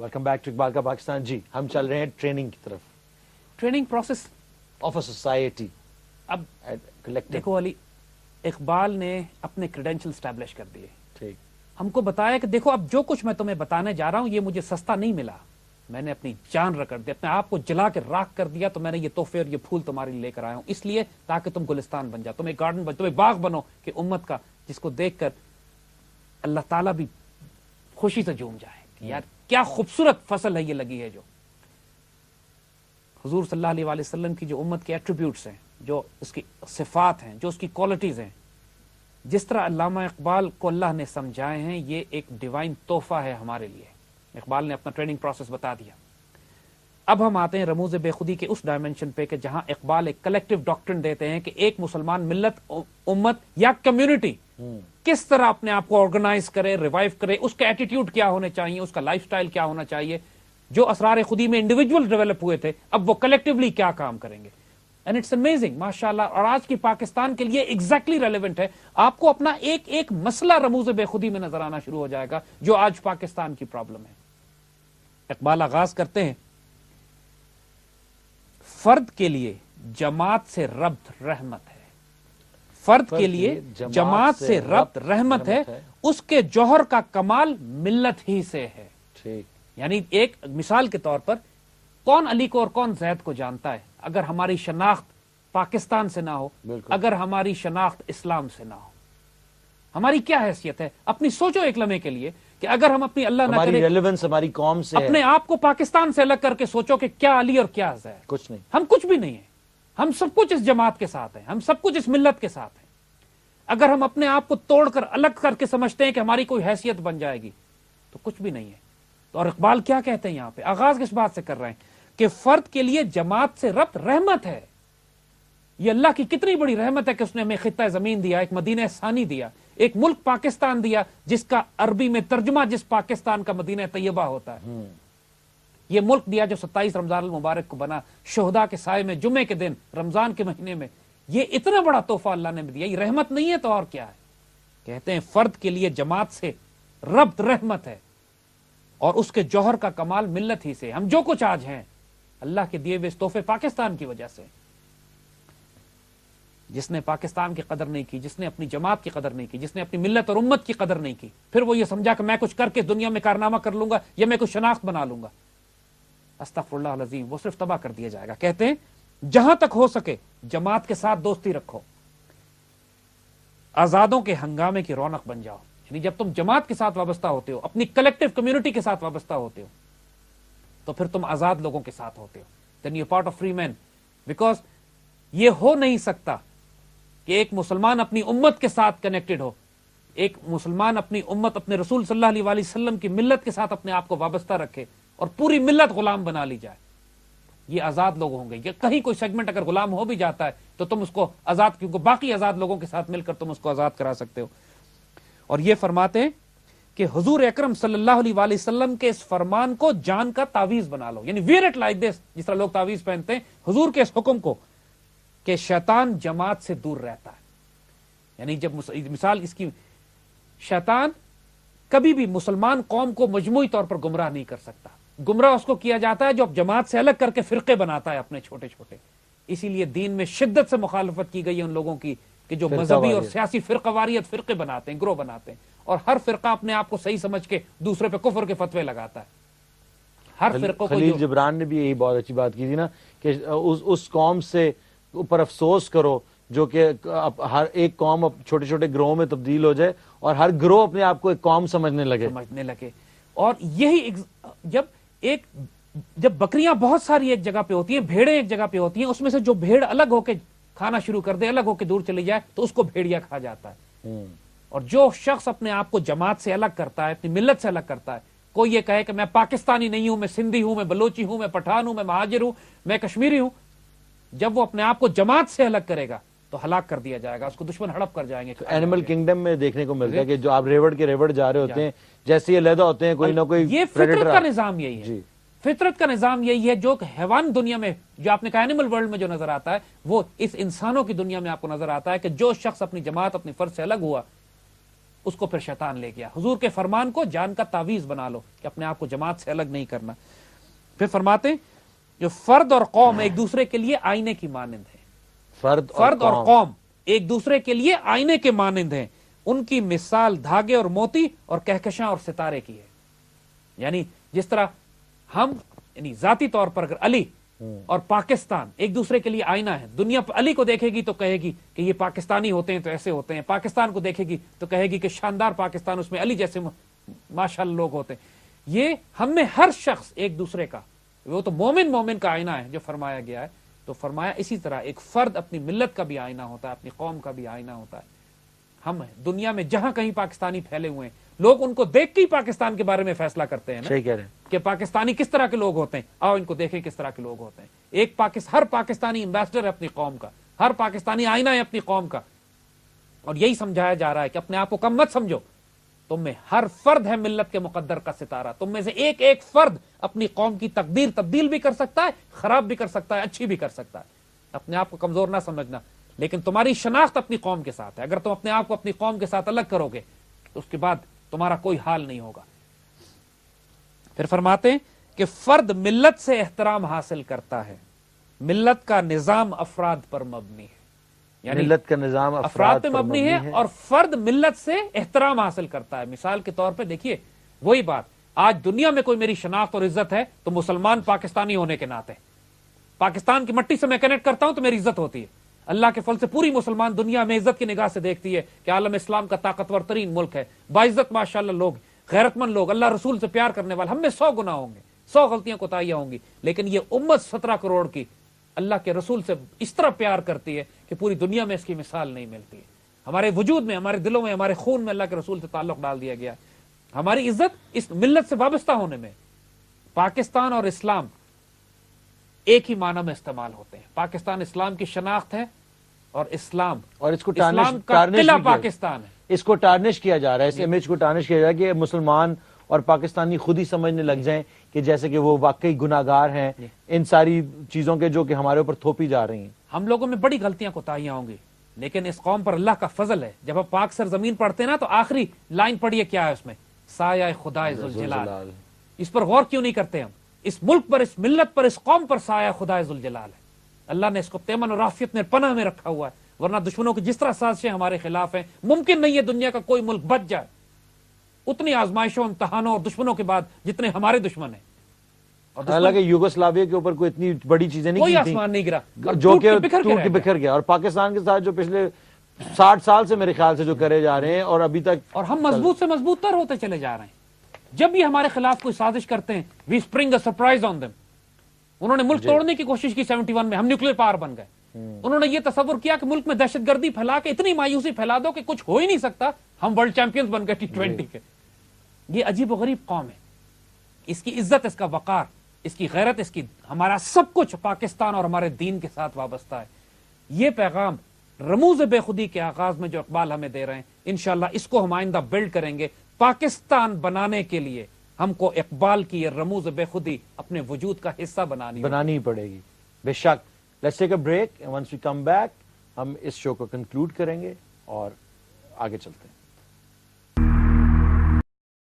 Welcome back to Iqbal کا پاکستان. جی ہم چل رہے ہیں ٹریننگ کی طرف. Training process of a society. اب دیکھو علی، اقبال نے اپنے کریڈینشل اسٹیبلش کر دیے. ٹھیک. ہم کو بتایا کہ دیکھو اب جو کچھ میں تمہیں بتانے جا رہا ہوں یہ مجھے سستا نہیں ملا. میں نے اپنی جان رکڑ دی، اپنے آپ کو جلا کے راکھ کر دیا، تو میں نے یہ تحفے اور یہ پھول تمہارے لیے لے کر آیا ہوں، اس لیے تاکہ تم گلستان بن جاؤ، تم ایک گارڈن بن، تم ایک باغ بنو کہ امت کا، جس کو دیکھ کر اللہ تعالیٰ بھی خوشی سے جھوم جائے کہ یار کیا خوبصورت فصل ہے یہ لگی ہے. جو حضور صلی اللہ علیہ وآلہ وسلم کی جو امت کے ایٹریبیوٹس ہیں، جو اس کی صفات ہیں، جو اس کی کوالٹیز ہیں، جس طرح علامہ اقبال کو اللہ نے سمجھائے ہیں، یہ ایک ڈیوائن تحفہ ہے ہمارے لیے. اقبال نے اپنا ٹریننگ پروسیس بتا دیا. اب ہم آتے ہیں رموز بے خودی کے اس ڈائمنشن پہ کہ جہاں اقبال ایک کلیکٹیو ڈاکٹرن دیتے ہیں کہ ایک مسلمان ملت، امت یا کمیونٹی کس طرح اپنے آپ کو آرگنائز کرے، ریوائیو کرے، اس کا ایٹیٹیوڈ کیا ہونے چاہیے، اس کا لائف سٹائل کیا ہونا چاہیے. جو اسرار خودی میں انڈیویجول ڈیولپ ہوئے تھے، اب وہ کلیکٹیولی کیا کام کریں گے. اینڈ اٹس امیزنگ ماشاءاللہ. اور آج کی پاکستان کے لیے ایگزیکٹلی ریلیونٹ ہے. آپ کو اپنا ایک ایک مسئلہ رموز بے خودی میں نظر آنا شروع ہو جائے گا جو آج پاکستان کی پرابلم ہے. اقبال آغاز کرتے ہیں، فرد کے لیے جماعت سے ربط رحمت ہے. فرد کے لیے جماعت سے ربط رحمت ہے، اس کے جوہر کا کمال ملت ہی سے ہے. ٹھیک. یعنی ایک مثال کے طور پر کون علی کو اور کون زید کو جانتا ہے اگر ہماری شناخت پاکستان سے نہ ہو، اگر ہماری شناخت اسلام سے نہ ہو؟ ہماری کیا حیثیت ہے؟ اپنی سوچو ایک لمحے کے لیے کہ اگر ہم اپنی اللہ نہ کرے ریلیونس ہماری قوم سے اپنے آپ کو پاکستان سے الگ کر کے سوچو کہ کیا علی اور کیا زید. کچھ نہیں. ہم کچھ بھی نہیں ہیں. ہم سب کچھ اس جماعت کے ساتھ ہیں، ہم سب کچھ اس ملت کے ساتھ ہیں. اگر ہم اپنے آپ کو توڑ کر الگ کر کے سمجھتے ہیں کہ ہماری کوئی حیثیت بن جائے گی تو کچھ بھی نہیں ہے. اور اقبال کیا کہتے ہیں یہاں پہ؟ آغاز کس بات سے کر رہے ہیں کہ فرد کے لیے جماعت سے ربط رحمت ہے. یہ اللہ کی کتنی بڑی رحمت ہے کہ اس نے ہمیں خطہ زمین دیا، ایک مدینہ ثانی دیا، ایک ملک پاکستان دیا جس کا عربی میں ترجمہ جس پاکستان کا مدینہ طیبہ ہوتا ہے. یہ ملک دیا جو 27 رمضان المبارک کو بنا، شہداء کے سائے میں، جمعے کے دن، رمضان کے مہینے میں. یہ اتنا بڑا تحفہ اللہ نے دیا. یہ رحمت نہیں ہے تو اور کیا ہے؟ کہتے ہیں فرد کے لیے جماعت سے ربط رحمت ہے اور اس کے جوہر کا کمال ملت ہی سے. ہم جو کچھ آج ہیں اللہ کے دیے ہوئے اس تحفے پاکستان کی وجہ سے. جس نے پاکستان کی قدر نہیں کی، جس نے اپنی جماعت کی قدر نہیں کی، جس نے اپنی ملت اور امت کی قدر نہیں کی، پھر وہ یہ سمجھا کہ میں کچھ کر کے دنیا میں کارنامہ کر لوں گا یا میں کچھ شناخت بنا لوں گا. استغفر اللہ العظیم، وہ صرف تباہ کر دیا جائے گا. کہتے ہیں جہاں تک ہو سکے جماعت کے ساتھ دوستی رکھو، آزادوں کے ہنگامے کی رونق بن جاؤ. یعنی جب تم جماعت کے ساتھ وابستہ ہوتے ہو، اپنی کلیکٹیو کمیونٹی کے ساتھ وابستہ ہوتے ہو، تو پھر تم آزاد لوگوں کے ساتھ ہوتے ہو. Then you part of free men. Because یہ ہو نہیں سکتا کہ ایک مسلمان اپنی امت کے ساتھ کنیکٹڈ ہو، ایک مسلمان اپنی امت، اپنے رسول صلی اللہ علیہ وآلہ وسلم کی ملت کے ساتھ اپنے آپ کو وابستہ رکھے اور پوری ملت غلام بنا لی جائے. یہ آزاد لوگ ہوں گے. یہ کہیں کوئی سیگمنٹ اگر غلام ہو بھی جاتا ہے تو تم اس کو آزاد، کیونکہ باقی آزاد لوگوں کے ساتھ مل کر تم اس کو آزاد کرا سکتے ہو. اور یہ فرماتے ہیں کہ حضور اکرم صلی اللہ علیہ وآلہ وسلم کے اس فرمان کو جان کا تعویذ بنا لو. یعنی ویئر اٹ لائک دس، جس طرح لوگ تعویذ پہنتے ہیں، حضور کے اس حکم کو کہ شیطان جماعت سے دور رہتا ہے. یعنی جب مثال اس کی، شیطان کبھی بھی مسلمان قوم کو مجموعی طور پر گمراہ نہیں کر سکتا. گمراہ اس کو کیا جاتا ہے جو اب جماعت سے الگ کر کے فرقے بناتا ہے اپنے چھوٹے چھوٹے. اسی لیے دین میں شدت سے مخالفت کی گئی ہے ان لوگوں کی کہ جو مذہبی اور سیاسی فرقہ واریت فرقے بناتے ہیں، گروہ بناتے ہیں، اور ہر فرقہ اپنے آپ کو صحیح سمجھ کے دوسرے پہ کفر کے فتوے لگاتا ہے. ہر فرقوں کو خلیل جبران نے بھی یہی بہت اچھی بات کی تھی نا کہ اس قوم سے اوپر افسوس کرو جو کہ ہر ایک قوم چھوٹے چھوٹے گروہوں میں تبدیل ہو جائے اور ہر گروہ اپنے آپ کو ایک قوم سمجھنے لگے. اور یہی جب بکریاں بہت ساری ایک جگہ پہ ہوتی ہیں، بھیڑیں ایک جگہ پہ ہوتی ہیں، اس میں سے جو بھیڑ الگ ہو کے کھانا شروع کر دے، الگ ہو کے دور چلی جائے تو اس کو بھیڑیا کھا جاتا ہے. اور جو شخص اپنے آپ کو جماعت سے الگ کرتا ہے، اپنی ملت سے الگ کرتا ہے، کوئی یہ کہے کہ میں پاکستانی نہیں ہوں، میں سندھی ہوں، میں بلوچی ہوں، میں پٹھان ہوں، میں مہاجر ہوں، میں کشمیری ہوں، جب وہ اپنے آپ کو جماعت سے الگ کرے گا تو ہلاک کر دیا جائے گا، اس کو دشمن ہڑپ کر جائیں گے. اینیمل کنگڈم میں دیکھنے کو ملتا ہے کہ جو آپ ریوڑ کے ریوڑ جا رہے ہوتے ہیں، جیسے یہ علیحدہ ہوتے ہیں، کوئی نہ کوئی یہ فطرت کا نظام یہی ہے. فطرت کا نظام یہی ہے. جو حیوان دنیا میں، جو آپ نے کہا اینیمل ورلڈ میں جو نظر آتا ہے، وہ اس انسانوں کی دنیا میں آپ کو نظر آتا ہے کہ جو شخص اپنی جماعت، اپنی فرد سے الگ ہوا، اس کو پھر شیطان لے گیا. حضور کے فرمان کو جان کا تعویذ بنا لو کہ اپنے آپ کو جماعت سے الگ نہیں کرنا. پھر فرماتے ہیں جو فرد اور قوم ایک دوسرے کے لیے آئینے کی مانند ہے. فرد اور قوم ایک دوسرے کے لیے آئینے کے مانند ہیں. ان کی مثال دھاگے اور موتی اور کہکشاں اور ستارے کی ہے. یعنی جس طرح ہم یعنی ذاتی طور پر اگر علی اور پاکستان ایک دوسرے کے لیے آئینہ ہے, دنیا علی کو دیکھے گی تو کہے گی کہ یہ پاکستانی ہوتے ہیں تو ایسے ہوتے ہیں, پاکستان کو دیکھے گی تو کہے گی کہ شاندار پاکستان, اس میں علی جیسے ماشاءاللہ لوگ ہوتے ہیں. یہ ہم میں ہر شخص ایک دوسرے کا, وہ تو مومن کا آئینہ ہے جو فرمایا گیا ہے. تو فرمایا اسی طرح ایک فرد اپنی ملت کا بھی آئینہ ہوتا ہے, اپنی قوم کا بھی آئینہ ہوتا ہے. ہم دنیا میں جہاں کہیں پاکستانی پھیلے ہوئے ہیں, لوگ ان کو دیکھ کے ہی پاکستان کے بارے میں فیصلہ کرتے ہیں نا, صحیح کہہ رہے ہیں کہ پاکستانی کس طرح کے لوگ ہوتے ہیں, آؤ ان کو دیکھیں کس طرح کے لوگ ہوتے ہیں. ہر پاکستانی ایمبیسڈر ہے اپنی قوم کا, ہر پاکستانی آئینہ ہے اپنی قوم کا. اور یہی سمجھایا جا رہا ہے کہ اپنے آپ کو کم مت سمجھو, تم میں ہر فرد ہے ملت کے مقدر کا ستارہ. تم میں سے ایک ایک فرد اپنی قوم کی تقدیر تبدیل بھی کر سکتا ہے, خراب بھی کر سکتا ہے, اچھی بھی کر سکتا ہے. اپنے آپ کو کمزور نہ سمجھنا, لیکن تمہاری شناخت اپنی قوم کے ساتھ ہے. اگر تم اپنے آپ کو اپنی قوم کے ساتھ الگ کرو گے تو اس کے بعد تمہارا کوئی حال نہیں ہوگا. پھر فرماتے ہیں کہ فرد ملت سے احترام حاصل کرتا ہے, ملت کا نظام افراد پر مبنی ہے. یعنی ملت کا نظام افراد پہ مبنی ہے اور فرد ملت سے احترام حاصل کرتا ہے. مثال کے طور پہ دیکھیے وہی بات, آج دنیا میں کوئی میری شناخت اور عزت ہے تو مسلمان پاکستانی ہونے کے ناطے, پاکستان کی مٹی سے میں کنیکٹ کرتا ہوں تو میری عزت ہوتی ہے. اللہ کے فضل سے پوری مسلمان دنیا میں عزت کی نگاہ سے دیکھتی ہے کہ عالم اسلام کا طاقتور ترین ملک ہے, باعزت ماشاءاللہ لوگ, غیرت مند لوگ, اللہ رسول سے پیار کرنے والے. ہم میں 100 گناہ ہوں گے, 100 غلطیاں کوتاہیاں ہوں گی, لیکن یہ امت 17 کروڑ کی اللہ کے رسول سے اس طرح پیار کرتی ہے کہ پوری دنیا میں اس کی مثال نہیں ملتی ہے. ہمارے وجود میں, ہمارے دلوں میں, ہمارے خون میں اللہ کے رسول سے تعلق ڈال دیا گیا. ہماری عزت اس ملت سے وابستہ ہونے میں. پاکستان اور اسلام ایک ہی معنی میں استعمال ہوتے ہیں. پاکستان اسلام کی شناخت ہے اور اسلام اور اس کو اسلام کا قلعہ پاکستان ہے. اس کو ٹارنش کیا جا رہا ہے, اس امیج کو ٹارنش کیا جا رہا ہے کہ مسلمان اور پاکستانی خود ہی سمجھنے لگ جائیں کہ جیسے کہ وہ واقعی گناہگار ہیں ان ساری چیزوں کے جو کہ ہمارے اوپر تھوپی جا رہی ہیں. ہم لوگوں میں بڑی غلطیاں کوتاہیاں ہوں گی, لیکن اس قوم پر اللہ کا فضل ہے. جب آپ پاک سر زمین پڑھتے ہیں نا تو آخری لائن پڑھیے کیا ہے اس میں, سایہ خدا ذوالجلال. اس پر غور کیوں نہیں کرتے ہم؟ اس ملک پر, اس ملت پر, اس قوم پر سایہ خدا ذوالجلال ہے. اللہ نے اس کو تیمن اور عافیت میں پناہ میں رکھا ہوا ہے, ورنہ دشمنوں کی جس طرح سازشیں ہمارے خلاف ہیں, ممکن نہیں ہے دنیا کا کوئی ملک بچ جائے اتنی آزمائشوں, امتحانوں اور دشمنوں کے بعد جتنے ہمارے دشمن ہیں. حالانکہ یوگوسلاویا کے اوپر کوئی اتنی بڑی چیزیں نہیں کوئی آسمان نہیں گرا, جو کہ ٹوٹ کے بکھر گیا. اور پاکستان کے ساتھ جو پچھلے 60 سال سے میرے خیال سے جو کرے جا رہے ہیں اور ابھی تک, اور ہم مضبوط سے مضبوط تر ہوتے چلے جا رہے ہیں. جب بھی ہمارے خلاف کوئی سازش کرتے ہیں, we spring a surprise on them. انہوں نے ملک توڑنے کی کوشش کی 71 میں, ہم نیوکلیر پاور بن گئے. انہوں نے یہ تصور کیا کہ ملک میں دہشت گردی پھیلا کے اتنی مایوسی پھیلا دو کہ کچھ ہو ہی نہیں سکتا, ہم ورلڈ چیمپئنز بن گئے T20 کے. یہ عجیب و غریب قوم ہے. اس کی عزت, اس کا وقار, اس کی غیرت, اس کی ہمارا سب کچھ پاکستان اور ہمارے دین کے ساتھ وابستہ ہے. یہ پیغام رموز بے خودی کے آغاز میں جو اقبال ہمیں دے رہے ہیں, انشاءاللہ اس کو ہم آئندہ بلڈ کریں گے. پاکستان بنانے کے لیے ہم کو اقبال کی یہ رموز بے خودی اپنے وجود کا حصہ بنانی ہی پڑے گی. بے شک. Let's take a break, once we come back ہم اس شو کو کنکلوڈ کریں گے اور آگے چلتے ہیں.